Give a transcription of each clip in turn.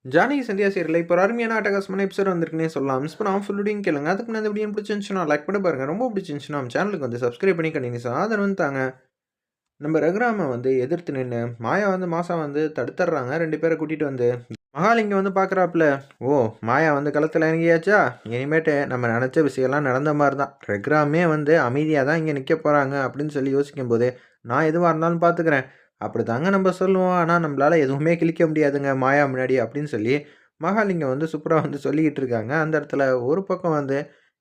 ஜானகி சந்தியா சீரியல்ல இப்போ ஒரு அருமையான அட்டகாசமான எபிசோட் வந்திருக்குன்னே சொல்லலாம். மிஸ் பண்ணாம ஃபுல்லுடையும் கேளுங்க. அதுக்கு முன்னாடி இந்த வீடியோ பிடிச்சிருந்துச்சுன்னா லைக் பண்ணி பாருங்க. ரொம்ப பிடிச்சிருந்துச்சுன்னா நம்ம சேனலுக்கு வந்து சப்ஸ்கிரைப் பண்ணி கண்டினியூஸா ஆதரவு தாங்க. நம்ம ரகுராம வந்து எதிர்த்து நின்னு மாயா வந்து மாசா வந்து தடுத்துடுறாங்க. 2 பேர கூட்டிட்டு வந்து மகாலிங்கம் வந்து பார்க்குறாப்புல, "ஓ! மாயா வந்து களத்துல இறங்கியாச்சா? இனிமேட்டு நம்ம நெனச்ச விஷயம்லாம் நடந்த மாரி தான். ரகுராமே வந்து அமைதியா தான் இங்க நிக்க போறாங்க." அப்படின்னு சொல்லி யோசிக்கும்போது, "நான் எதுவா இருந்தாலும் பார்த்துக்கிறேன்." அப்படிதாங்க நம்ப சொல்லுவோம். ஆனா நம்பளால எதுவுமே கிழிக்க முடியாதுங்க மாயா முன்னாடி அப்படின்னு சொல்லி, மகாலிங்கம் வந்து சூப்பரா வந்து சொல்லிக்கிட்டு இருக்காங்க. அந்த இடத்துல ஒரு பக்கம் வந்து,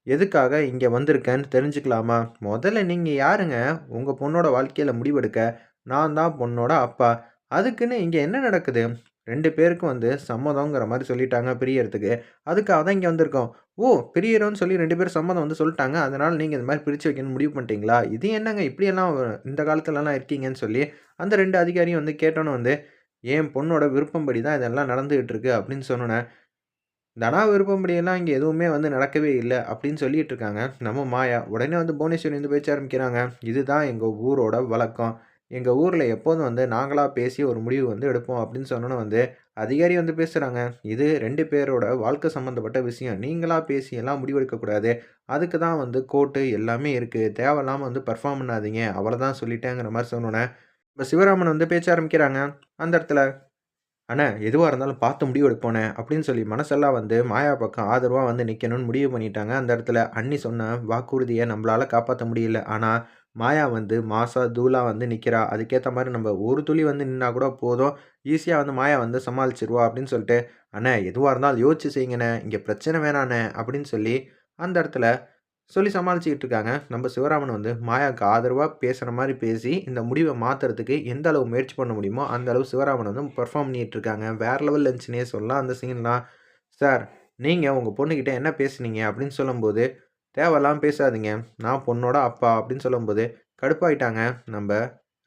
"எதுக்காக இங்க வந்திருக்கேன்னு தெரிஞ்சுக்கலாமா? மொதல்ல நீங்க யாருங்க? உங்க பொண்ணோட வாழ்க்கையில முடிவெடுக்க? நான் தான் பொண்ணோட அப்பா. அதுக்குன்னு இங்க என்ன நடக்குது? 2 பேருக்கும் வந்து சம்மதம்ங்கிற மாரி சொல்லிட்டாங்க பிரியறதுக்கு. அதுக்காக தான் இங்க வந்திருக்கோம். ஓ! பிரியறோம்ன்னு சொல்லி 2 பேரும் சம்மதம் வந்து சொல்ட்டாங்க. அதனால நீங்க இந்த மாரி பிரிச்சு வைக்கணும்னு முடிவு பண்ணிட்டீங்களா? இது என்னங்க இப்படியெல்லாம் இந்த காலத்துலலாம் இருக்கீங்கன்னு சொல்லி, அந்த 2 அதிகாரியும் வந்து கேட்டோனே வந்து, என் பொண்ணோட விருப்பம்படி தான் இதெல்லாம் நடந்துகிட்டு இருக்கு அப்படின்னு சொன்னோனே, தனா விருப்பப்படியெல்லாம் இங்க எதுவுமே வந்து நடக்கவே இல்ல அப்படின்னு சொல்லிட்டு இருக்காங்க. நம்ம மாயா. உடனே வந்து புவனேஸ்வரி வந்து பேச ஆரம்பிக்கிறாங்க. இதுதான் எங்க ஊரோட வழக்கம். எங்க ஊர்ல எப்போதும் வந்து நாங்களா பேசி ஒரு முடிவு வந்து எடுப்போம் அப்படின்னு சொன்னோனே வந்து, அதிகாரி வந்து பேசுறாங்க. இது 2 பேரோட வாழ்க்கை சம்மந்தப்பட்ட விஷயம். நீங்களா பேசி எல்லாம் முடிவெடுக்கக்கூடாது. அதுக்கு தான் வந்து கோர்ட்டு எல்லாமே இருக்கு. தேவையில்லாம வந்து பெர்ஃபார்ம் பண்ணாதீங்க. அவ்வளோதான் சொல்லிட்டேங்கிற மாரி சொன்னோனே, இப்ப சிவராமன் வந்து பேச ஆரம்பிக்கிறாங்க. அந்த இடத்துல அண்ணே, எதுவா இருந்தாலும் பார்த்து முடிவு எடுப்போண்ணே! அப்படின்னு சொல்லி மனசெல்லாம் வந்து மாயா பக்கம் ஆதரவா வந்து நிக்கணும்னு முடிவு பண்ணிட்டாங்க. அந்த இடத்துல அண்ணி சொன்ன வாக்குறுதிய நம்பளால காப்பாத்த முடியல. ஆனா, மாயா வந்து மாசா, தூளா வந்து நிக்கிறா. அதுக்கேத்த மாரி நம்ப ஒரு துளி வந்து நின்னா கூட போதும். ஈஸியா வந்து மாயா வந்து சமாளிச்சுருவா அப்படின்னு சொல்லிட்டு, "அண்ணே, எதுவா இருந்தாலும் யோசிச்சு செய்யுங்கண்ணே. இங்க பிரச்சனை வேணாண்ணே" அப்படின்னு சொல்லி அந்த இடத்துல சொல்லி சமாளிச்சுக்கிட்டு இருக்காங்க. நம்ம சிவராமன் வந்து மாயாவுக்கு ஆதரவா பேசுற மாரி பேசி, இந்த முடிவ மாத்துறதுக்கு எந்த அளவு முயற்சி பண்ண முடியுமோ, அந்த அளவு சிவராமன் வந்து பெர்ஃபார்ம் பண்ணிட்டு இருக்காங்க. வேற லெவல்ல இருந்துச்சுன்னே சொல்லலாம் அந்த சீன்லாம். "சார், நீங்க உங்க பொண்ணுகிட்ட என்ன பேசுனீங்க?" அப்படின்னு சொல்லும்போது, "தேவையில்லாம பேசாதீங்க. நான் பொண்ணோட அப்பா" அப்படின்னு சொல்லும்போது, கடுப்பாயிட்டாங்க நம்ப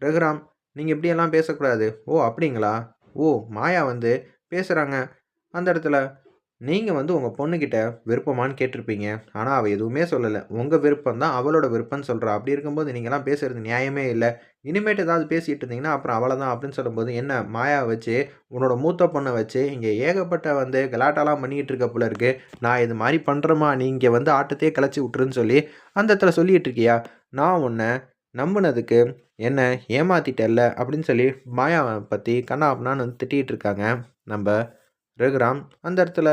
ரகுராம். "நீங்க இப்படியெல்லாம் பேசக்கூடாது." "ஓ! அப்படிங்களா? ஓ! மாயா வந்து பேசுறாங்க." அந்த இடத்துல நீங்க வந்து உங்க பொண்ணுகிட்ட விருப்பமான்னு கேட்டிருப்பீங்க. ஆனா, அவ எதுவுமே சொல்லல. உங்க விருப்பம் தான் அவளோட விருப்பம்ன்னு சொல்றா. அப்படி இருக்கும்போது நீங்கலாம் பேசுறது நியாயமே இல்ல. இனிமேட்டு ஏதாவது பேசிட்டு இருந்தீங்கன்னா, அப்புறம் அவ்வளதான் அப்படின்னு சொல்லும்போது, என்ன மாயாவ வச்சு, உன்னோட மூத்த பொண்ண வச்சு, இங்க ஏகப்பட்ட வந்து கலாட்டாலாம் பண்ணிக்கிட்டு இருக்க போல இருக்கு. நான் இது மாரி பண்றேம்மா, நீ இங்க வந்து ஆட்டத்தையே கலைச்சு விட்டுருன்னு சொல்லி, அந்த இடத்துல சொல்லிட்டு இருக்கியா? நான் உன்ன நம்புனதுக்கு என்ன ஏமாத்திட்டல்ல அப்படின்னு சொல்லி, மாயாவ பத்தி கன்னா பின்னான்னு வந்து திட்டிட்டு இருக்காங்க. நம்ப ரகுராம். அந்த இடத்துல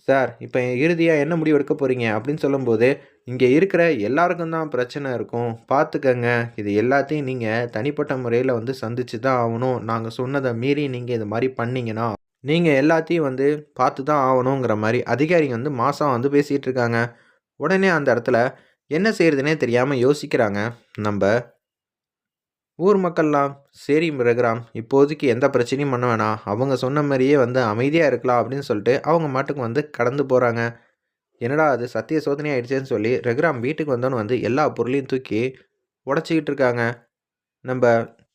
சார், இப்ப இறுதியா என்ன முடிவு எடுக்க போறீங்க? அப்படின்னு சொல்லும்போது, இங்க இருக்கிற எல்லாருக்கும் தான் பிரச்சனை இருக்கும். பார்த்துக்கங்க. இது எல்லாத்தையும் நீங்க தனிப்பட்ட முறையில வந்து சந்திச்சு தான் ஆவணும். நாங்க சொன்னத மீறி நீங்க இது மாரி பண்ணீங்கன்னா, நீங்க எல்லாத்தையும் வந்து பார்த்து தான் ஆவணுங்கிற மாரி அதிகாரிங்க வந்து மாசா வந்து பேசிட்டு இருக்காங்க. உடனே அந்த இடத்துல என்ன செய்றதுன்னே தெரியாம யோசிக்கிறாங்க. நம்ப ஊர் மக்கள்லாம், "சரி ரகுராம், இப்போதைக்கு எந்த பிரச்சனையும் பண்ண வேணாம். அவங்க சொன்ன மாரியே வந்து அமைதியா இருக்கலாம்." அப்படின்னு சொல்லிட்டு அவங்க பாட்டுக்கு வந்து கடந்து போறாங்க. என்னடா அது சத்திய சோதனை ஆயிடுச்சேன்னு சொல்லி ரகுராம் வீட்டுக்கு வந்தோனே வந்து எல்லா பொருளையும் தூக்கி உடைச்சுக்கிட்டு இருக்காங்க. நம்ப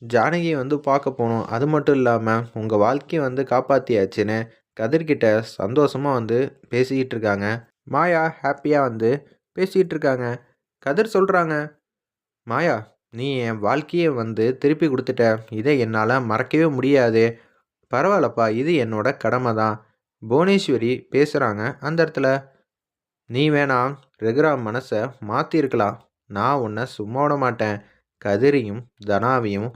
ஜானகிய வந்து பார்க்க போனோம். அது மட்டும் இல்லாம உங்க வாழ்க்கைய வந்து காப்பாத்தியாச்சுன்னு கதிர்கிட்ட சந்தோஷமா வந்து பேசிக்கிட்டு இருக்காங்க. மாயா ஹேப்பியா வந்து பேசிட்டு இருக்காங்க. கதிர் சொல்றாங்க, "மாயா, நீ என் வாழ்க்கைய வந்து திருப்பி குடுத்துட்ட. இத என்னால மறக்கவே முடியாது. பரவால்லப்பா, இது என்னோட கடமை தான்." புவனேஸ்வரி பேசுறாங்க. அந்த இடத்துல நீ வேணா ரகுராம் மனச மாத்திருக்கலாம். நான் உன்ன சும்மா விடமாட்டேன். கதிரையும், தனாவையும்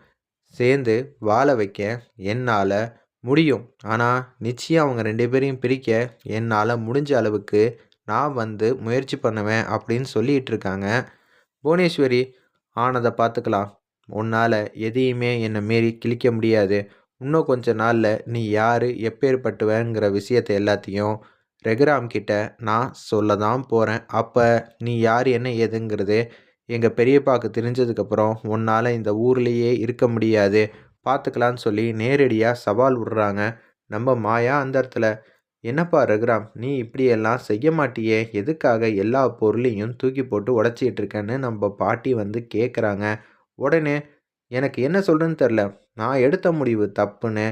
சேர்ந்து வாழ வைக்க என்னால முடியும். ஆனா, நிச்சயம் அவங்க 2 பேரையும் பிரிக்க என்னால முடிஞ்ச அளவுக்கு நான் வந்து முயற்சி பண்ணுவேன் அப்படின்னு சொல்லிட்டு இருக்காங்க. புவனேஸ்வரி, ஆனத பார்த்துக்கலாம். உன்னால எதையுமே என்ன மீறி கிழிக்க முடியாது. இன்னும் கொஞ்ச நாள்ல நீ யாரு, எப்பேர்ப்பட்டவங்கிற விஷயத்த எல்லாத்தையும் ரகுராம் கிட்ட நான் சொல்ல தான் போறேன். அப்ப நீ யாரு, என்ன ஏதுங்கிறது எங்க பெரியப்பாக்கு தெரிஞ்சதுக்கப்புறம் உன்னால இந்த ஊர்லயே இருக்க முடியாது. பார்த்துக்கலான்னு சொல்லி நேரடியா சவால் விடுறாங்க. நம்ம மாயா அந்த இடத்துல, "என்னப்பா ரகுராம், நீ இப்படியெல்லாம் செய்ய மாட்டியே! எதுக்காக எல்லா பொருளையும் தூக்கி போட்டு உடைச்சிட்டு இருக்கன்னு?" நம்ம பாட்டி வந்து கேட்குறாங்க. உடனே எனக்கு என்ன சொல்றதுன்னு தெரியல. நான் எடுத்த முடிவு தப்புன்னு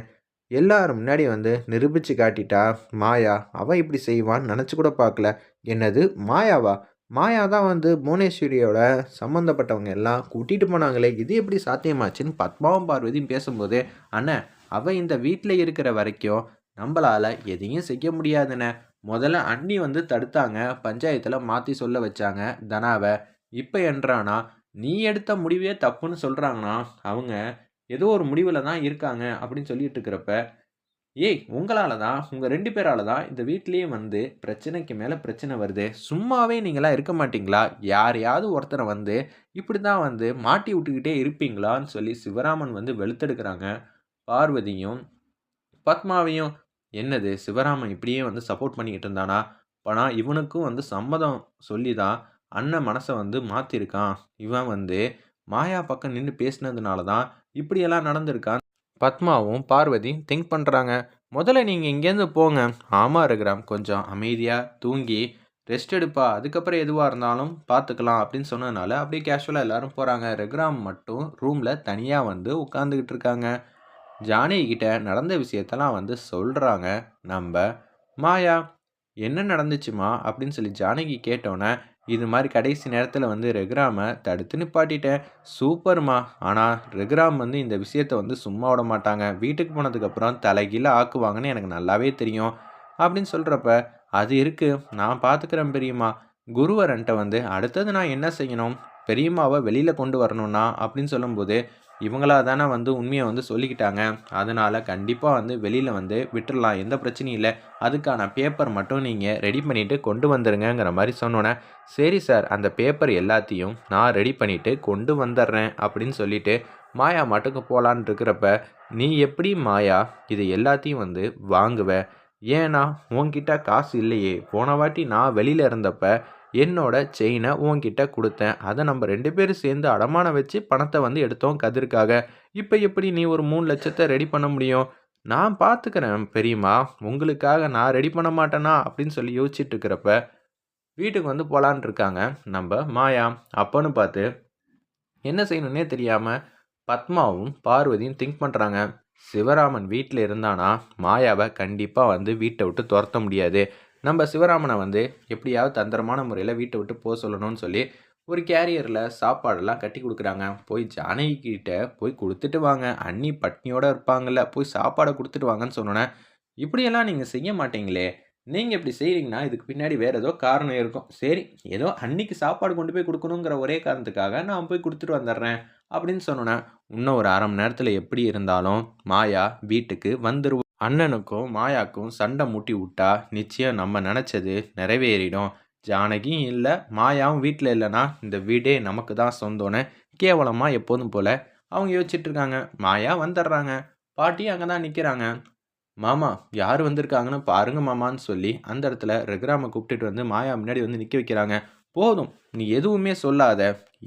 எல்லார் முன்னாடி வந்து நிரூபிச்சு காட்டிட்டா மாயா. அவ இப்படி செய்வான்னு நெனச்சு கூட பார்க்கல. என்னது மாயாவா? மாயா தான் வந்து புவனேஸ்வரியோட சம்மந்தப்பட்டவங்க எல்லாம் கூட்டிட்டு போனாங்களே! இது எப்படி சாத்தியமாச்சுன்னு பத்மாவும், பார்வதியும் பேசும்போது, "அண்ணே, அவ இந்த வீட்ல இருக்கிற வரைக்கும் நம்மளால எதையும் செய்ய முடியாதுண்ணே. முதல்ல அண்ணி வந்து தடுத்தாங்க. பஞ்சாயத்துல மாத்தி சொல்ல வச்சாங்க தனாவ. இப்ப என்றானா, நீ எடுத்த முடிவே தப்புன்னு சொல்றாங்கண்ணா. அவங்க ஏதோ ஒரு முடிவுல தான் இருக்காங்க அப்படின்னு சொல்லிட்டு இருக்கிறப்ப, ஏய் உங்களால தான், உங்க 2 பேரால தான் இந்த வீட்லயே வந்து பிரச்சனைக்கு மேல பிரச்சனை வருது. சும்மாவே நீங்கலாம் இருக்க மாட்டீங்களா? யாரையாவது ஒருத்தர வந்து இப்படிதான் வந்து மாட்டி விட்டுக்கிட்டே இருப்பீங்களான்னு சொல்லி சிவராமன் வந்து வெளுத்தெடுக்குறாங்க. பார்வதியும் பத்மாவையும். என்னது சிவராமன் இப்படியே வந்து சப்போர்ட் பண்ணிக்கிட்டு இருந்தானா? அப்பனா இவனுக்கும் வந்து சம்மதம் சொல்லி தான் அண்ணன் மனச வந்து மாத்திருக்கான். இவன் வந்து மாயா பக்கம் நின்னு பேசினதுனால தான் இப்படியெல்லாம் நடந்திருக்கான்னு பத்மாவும், பார்வதியும் திங்க் பண்றாங்க. முதல்ல நீங்க இங்கேருந்து போங்க. ஆமா ரகுராம், கொஞ்சம் அமைதியா தூங்கி ரெஸ்ட் எடுப்பா. அதுக்கப்புறம் எதுவா இருந்தாலும் பார்த்துக்கலாம் அப்படின்னு சொன்னதுனால அப்படியே கேஷுவலா எல்லாரும் போறாங்க. ரகுராம் மட்டும் ரூம்ல தனியா வந்து உட்கார்ந்துகிட்டு இருக்காங்க. ஜானகி கிட்ட நடந்த விஷயத்தெல்லாம் வந்து சொல்றாங்க நம்ப மாயா. "என்ன நடந்துச்சும்மா?" அப்படின்னு சொல்லி ஜானகி கேட்டோன்னே, "இது மாரி கடைசி நேரத்தில வந்து ரகுராம தடுத்து நிப்பாட்டிட்டேன்." "சூப்பர்மா! ஆனா ரகுராம் வந்து இந்த விஷயத்த வந்து சும்மா விட மாட்டாங்க. வீட்டுக்கு போனதுக்கப்புறம் தலைகீழ ஆக்குவாங்கன்னு எனக்கு நல்லாவே தெரியும்." அப்படின்னு சொல்றப்ப, "அது இருக்கு. நான் பார்த்துக்கிறேன் பெரியம்மா. குருவரன்ட்ட வந்து அடுத்தது நான் என்ன செய்யணும்? பெரியம்மாவ வெளியில கொண்டு வரணும்னா?" அப்படின்னு சொல்லும்போது, இவங்களா தானே வந்து உண்மைய வந்து சொல்லிக்கிட்டாங்க. அதனால கண்டிப்பா வந்து வெளியில வந்து விட்டுறலாம். எந்த பிரச்சனையும் இல்ல. அதுக்கான பேப்பர் மட்டும் நீங்க ரெடி பண்ணிட்டு கொண்டு வந்துருங்கங்கிற மாரி சொன்னோனே, "சரி சார், அந்த பேப்பர் எல்லாத்தையும் நான் ரெடி பண்ணிட்டு கொண்டு வந்துர்றேன்." அப்படின்னு சொல்லிட்டு மாயா மாட்டுக்கு போலான்னு இருக்கிறப்ப, "நீ எப்படி மாயா இது எல்லாத்தையும் வந்து வாங்குவ? ஏன்னா உன்கிட்ட காசு இல்லையே. போன வாட்டி நான் வெளியில இருந்தப்ப என்னோட செயின உன்கிட்ட குடுத்தேன். அத நம்ம 2 பேரும் சேர்ந்து அடமானம் வச்சு பணத்த வந்து எடுத்தோம் கதிர்க்காக. இப்ப எப்படி நீ ஒரு 3,00,000 ரெடி பண்ண முடியும்? நான் பார்த்துக்கிறேன் பெரியம்மா. உங்களுக்காக நான் ரெடி பண்ண மாட்டேனா?" அப்படின்னு சொல்லி யோசிச்சுட்டு இருக்கிறப்ப, வீட்டுக்கு வந்து போலான்னு இருக்காங்க நம்ப மாயா. அப்பன்னு பார்த்து என்ன செய்யணும்னே தெரியாம பத்மாவும், பார்வதியும் திங்க் பண்றாங்க. சிவராமன் வீட்ல இருந்தானா, மாயாவ கண்டிப்பா வந்து வீட்ட விட்டு தொரத்த முடியாது. நம்ம சிவராமன வந்து எப்படியாவது தந்திரமான முறையில வீட்ட விட்டு சொல்லணும்னு சொல்லி, ஒரு கேரியர்ல சாப்பாடெல்லாம் கட்டி குடுக்குறாங்க. "போய் ஜானகி கிட்ட போய் குடுத்துட்டு வாங்க. அண்ணி பட்னியோட இருப்பாங்கல்ல. போய் சாப்பாட குடுத்துட்டு வாங்கன்னு" சொன்னோனே, "இப்படியெல்லாம் நீங்க செய்ய மாட்டீங்களே! நீங்க இப்படி செய்றீங்கன்னா, இதுக்கு பின்னாடி வேற ஏதோ காரணம் இருக்கும். சரி, ஏதோ அண்ணிக்கு சாப்பாடு கொண்டு போய் குடுக்கணுங்கிற ஒரே காரணத்துக்காக நான் போய் குடுத்துட்டு வந்துர்றேன்." அப்படின்னு சொன்னோனே, இன்னும் ஒரு 1/2 மணி நேரத்தில எப்படி இருந்தாலும் மாயா வீட்டுக்கு வந்துருவா. அண்ணனுக்கும் மாயாக்கும் சண்டை மூட்டி விட்டா, நிச்சயம் நம்ம நெனச்சது நிறைவேறிடும். ஜானகியும் இல்ல, மாயாவும் வீட்ல இல்லன்னா, இந்த வீடே நமக்கு தான் சொந்தம்னு கேவலமா எப்போதும் போல அவங்க யோசிச்சுட்டு இருக்காங்க. மாயா வந்துடுறாங்க. பாட்டியும் அங்க தான் நிக்கிறாங்க. "மாமா, யார் வந்திருக்காங்கன்னு பாருங்க மாமான்னு" சொல்லி அந்த இடத்துல ரகுராம கூப்பிட்டுட்டு வந்து மாயா முன்னாடி வந்து நிக்க வைக்கிறாங்க. "போதும், நீ எதுவுமே சொல்லாத.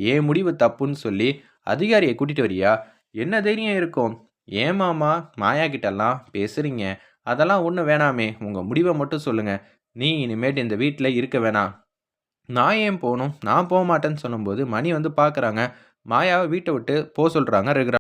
என் முடிவு தப்புன்னு சொல்லி அதிகாரிய கூட்டிட்டு வரியா? என்ன தைரியம் இருக்கும்? ஏன் மாமா மாயா கிட்டலாம் பேசுறீங்க? அதெல்லாம் ஒண்ணும் வேணாமே. உங்க முடிவ மட்டும் சொல்லுங்க. நீ இனிமேட்டு இந்த வீட்ல இருக்க வேணாம்." "நான் ஏன் போணும்? நான் போமாட்டேன்னு" சொல்லும்போது மணி வந்து பார்க்குறாங்க. மாயாவ வீட்ட விட்டு சொல்றாங்க ரகுராம்.